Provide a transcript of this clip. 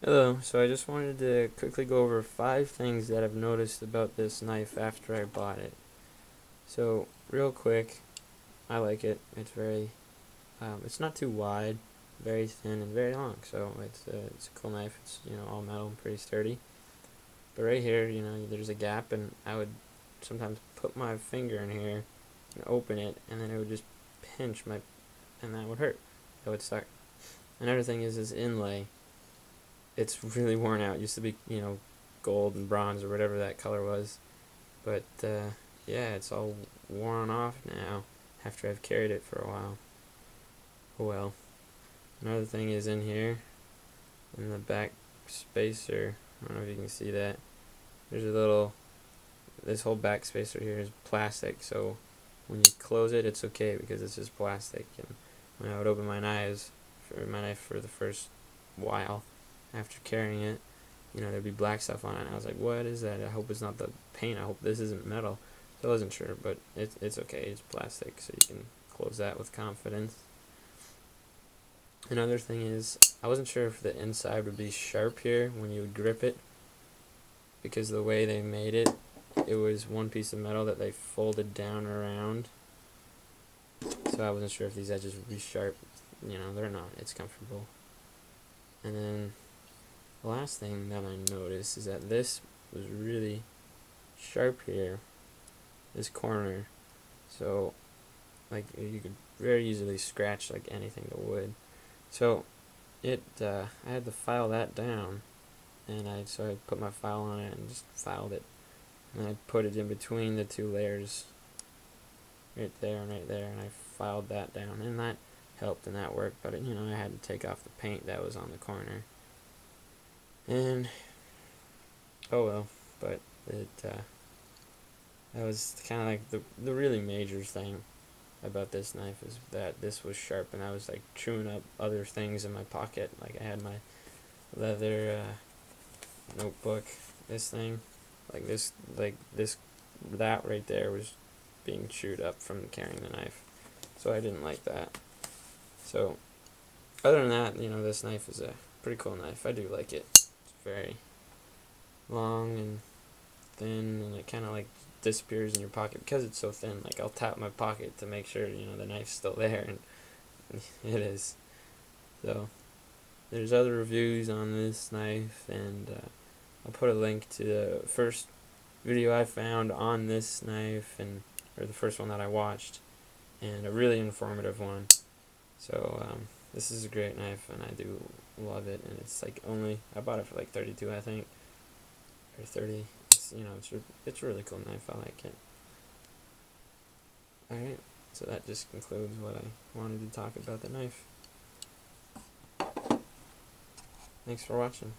Hello, so I just wanted to quickly go over 5 things that I've noticed about this knife after I bought it. So, real quick, I like it. It's not too wide, very thin, and very long. So it's a cool knife. It's all metal and pretty sturdy. But right here, there's a gap, and I would sometimes put my finger in here and open it, and then it would just pinch and that would hurt. That would suck. Another thing is this inlay. It's really worn out. It used to be, gold and bronze or whatever that color was. But, yeah, it's all worn off now after I've carried it for a while. Oh well. Another thing is in here, in the back spacer. I don't know if you can see that. There's this whole back spacer here is plastic, so when you close it, it's okay because it's just plastic. And when I would open my knife for the first while, after carrying it, there'd be black stuff on it. And I was like, what is that? I hope it's not the paint. I hope this isn't metal. So I wasn't sure, but it's okay. It's plastic, so you can close that with confidence. Another thing is, I wasn't sure if the inside would be sharp here when you would grip it, because the way they made it, it was one piece of metal that they folded down around. So I wasn't sure if these edges would be sharp. They're not. It's comfortable. And then the last thing that I noticed is that this was really sharp here, this corner. So, like, you could very easily scratch like anything to wood. So, I had to file that down, and I put my file on it and just filed it, and I put it in between the two layers, right there and right there, and I filed that down, and that helped and that worked. But I had to take off the paint that was on the corner. And oh well, but that was kind of like the really major thing about this knife is that this was sharp, and I was like chewing up other things in my pocket. Like I had my leather notebook, this thing, that right there was being chewed up from carrying the knife, so I didn't like that. So other than that, this knife is a pretty cool knife. I do like it. It's very long and thin, and it kind of like disappears in your pocket because it's so thin. Like I'll tap my pocket to make sure the knife's still there, and it is. So there's other reviews on this knife, and I'll put a link to the first video I found on this knife, or the first one that I watched, and a really informative one. So this is a great knife, and I do love it. And it's like I bought it for like 32, I think, or 30. It's a really cool knife. I like it. Alright, so that just concludes what I wanted to talk about the knife. Thanks for watching.